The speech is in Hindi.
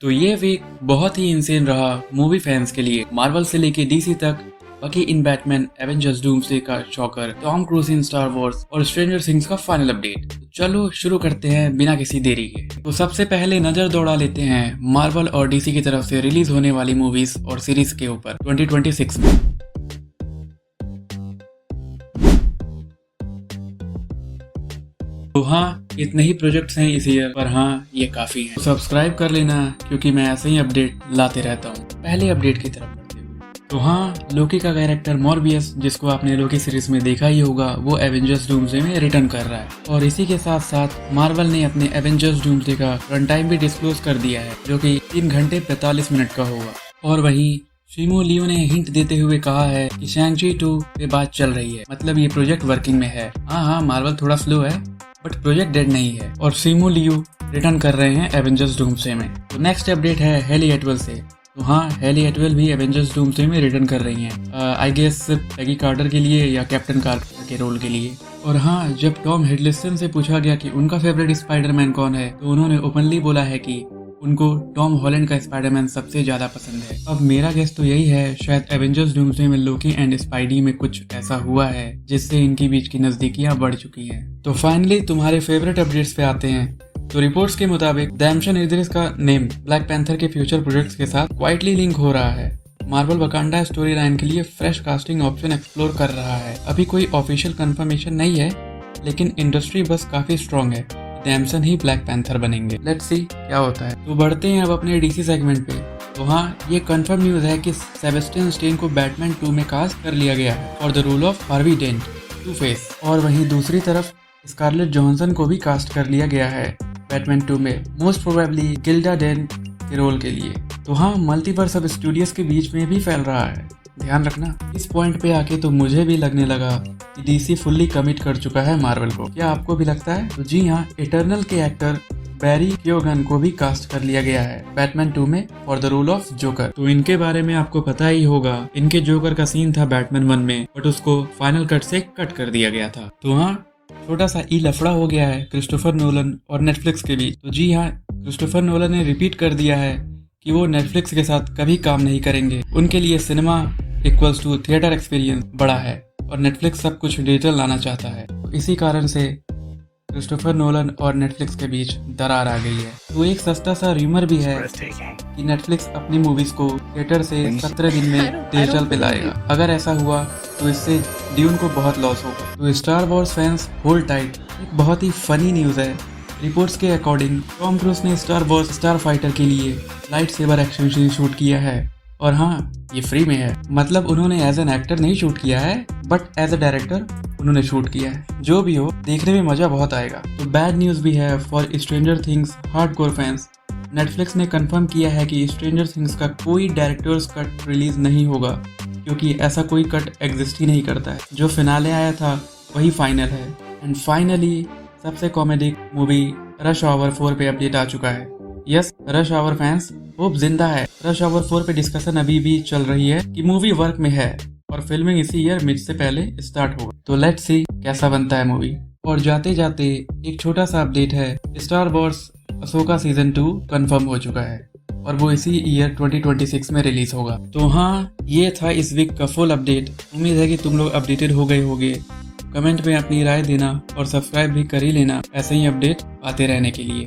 तो ये वीक बहुत ही इंसेन रहा मूवी फैंस के लिए। मार्वल से लेके डीसी तक, बकी इन बैटमैन, एवेंजर्स डूम्सडे का shocker, Tom cruise in star Wars और स्ट्रेंजर थिंग्स का फाइनल अपडेट। चलो शुरू करते हैं बिना किसी देरी के। तो सबसे पहले नजर दौड़ा लेते हैं मार्वल और डीसी की तरफ से रिलीज होने वाली मूवीज और सीरीज के ऊपर 2026 में। तो हाँ, इतने ही प्रोजेक्ट्स हैं इस ईयर, पर हाँ ये काफी हैं। तो सब्सक्राइब कर लेना क्योंकि मैं ऐसे ही अपडेट लाते रहता हूँ। पहले अपडेट की तरफ बढ़ते हुए, तो हाँ, लोकी का कैरेक्टर मॉर्बियस, जिसको आपने लोकी सीरीज में देखा ही होगा, वो एवेंजर्स डूम्सडे में रिटर्न कर रहा है। और इसी के साथ साथ मार्वल ने अपने एवेंजर्स डूम्सडे का रन टाइम भी डिस्क्लोज कर दिया है, जो कि 3 घंटे 45 मिनट का होगा। और वहीं शिमो लियो ने हिंट देते हुए कहा है कि शैंग-ची 2 पे बात चल रही है, मतलब ये प्रोजेक्ट वर्किंग में है। हाँ, मार्वल थोड़ा स्लो है बट प्रोजेक्ट डेड नहीं है और शिमो लियो रिटर्न कर रहे हैं एवेंजर्स डूम्सडे में। तो नेक्स्ट अपडेट है हेली एटवेल से। तो हाँ, हेली एटवेल भी एवेंजर्स डूम्सडे में रिटर्न कर रही हैं, आई गेस पैगी कार्टर के लिए या कैप्टन कार्टर के रोल के लिए। और हाँ, जब टॉम हिडलस्टन से पूछा गया कि उनका फेवरेट स्पाइडरमैन कौन है, तो उन्होंने ओपनली बोला है कि उनको टॉम हॉलैंड का स्पाइडरमैन सबसे ज्यादा पसंद है। अब मेरा गेस तो यही है, शायद एवेंजर्स डूम्सडे में लोकी एंड स्पाइडी में कुछ ऐसा हुआ है जिससे इनके बीच की नजदीकियां बढ़ चुकी हैं। तो फाइनली तुम्हारे फेवरेट अपडेट्स पे आते हैं। तो रिपोर्ट्स के मुताबिक डैमशन इद्रिस का नेम ब्लैक पैंथर के फ्यूचर प्रोजेक्ट्स के साथ क्वाइटली लिंक हो रहा है। मार्वल वकांडा स्टोरी लाइन के लिए फ्रेश कास्टिंग ऑप्शन एक्सप्लोर कर रहा है। अभी कोई ऑफिशियल कंफर्मेशन नहीं है, लेकिन इंडस्ट्री बस काफी स्ट्रॉन्ग है। डैमसन ही ब्लैक पैंथर बनेंगे। लेट्स सी क्या होता है। तो बढ़ते हैं अब अपने डीसी सेगमेंट पे। तो हाँ, ये कंफर्म न्यूज है कि सेबेस्टियन स्टेन को बैटमैन 2 में कास्ट कर लिया गया है for the role of Harvey Dent, two face. और वहीं दूसरी तरफ स्कारलेट जॉनसन को भी कास्ट कर लिया गया है बैटमैन 2 में, मोस्ट प्रोबेबली गिल्डा डेंट के रोल के लिए। तो हाँ, मल्टीवर्स अब स्टूडियोज के बीच में भी फैल रहा है, ध्यान रखना। इस पॉइंट पे आके तो मुझे भी लगने लगा कि डीसी फुल्ली कमिट कर चुका है मार्वल को। क्या आपको भी लगता है? तो जी हाँ, इटर्नल के एक्टर बैरी क्योगन को भी कास्ट कर लिया गया है बैटमैन 2 में for the role of Joker. तो इनके बारे में आपको पता ही होगा, इनके जोकर का सीन था बैटमैन 1 में, बट उसको फाइनल कट से कट कर दिया गया था। तो हाँ, छोटा सा ई लफड़ा हो गया है क्रिस्टोफर नोलन और नेटफ्लिक्स के बीच। तो जी हाँ, क्रिस्टोफर नोलन ने रिपीट कर दिया है कि वो नेटफ्लिक्स के साथ कभी काम नहीं करेंगे। उनके लिए cinema equals to theatre experience बड़ा है और नेटफ्लिक्स सब कुछ डिजिटल लाना चाहता है। तो इसी कारण से क्रिस्टोफर नोलन और नेटफ्लिक्स के बीच दरार आ गई है। तो एक सस्ता सा र्यूमर भी है कि नेटफ्लिक्स अपनी मूवीज को थिएटर से 17 दिन में डिजिटल पे लाएगा। अगर ऐसा हुआ तो इससे ड्यून को बहुत लॉस होगा। तो Star Wars fans hold tight. एक बहुत ही फनी न्यूज है। रिपोर्ट्स के अकॉर्डिंग टॉम क्रूज ने स्टार वॉर्स स्टार फाइटर के लिए lightsaber action scene shoot किया है। और हाँ, ये फ्री में है, मतलब उन्होंने एज एन एक्टर नहीं शूट किया है, बट एज अ डायरेक्टर उन्होंने शूट किया है। जो भी हो, देखने में मजा बहुत आएगा। तो बैड न्यूज भी है for stranger things hardcore fans. Netflix ने कंफर्म किया है कि स्ट्रेंजर थिंग्स का कोई डायरेक्टर्स कट रिलीज नहीं होगा, क्योंकि ऐसा कोई कट एग्जिस्ट ही नहीं करता है। जो फिनाले आया था वही फाइनल है। एंड फाइनली सबसे कॉमेडिक मूवी रश आवर 4 पे अपडेट आ चुका है। Yes, Rush Hour fans, hope जिंदा है। रश आवर 4 पे डिस्कशन अभी भी चल रही है कि मूवी वर्क में है और फिल्मिंग इसी ईयर मिड से पहले स्टार्ट होगा। तो लेट्स सी कैसा बनता है मूवी। और जाते जाते एक छोटा सा अपडेट है, star Wars Ashoka season 2 confirm हो चुका है और वो इसी ईयर 2026 में रिलीज होगा। तो हाँ, ये था इस वीक का फुल अपडेट। उम्मीद है कि तुम लोग अपडेटेड हो गए होगे। कमेंट में अपनी राय देना और सब्सक्राइब भी कर ही लेना ऐसे ही अपडेट आते रहने के लिए।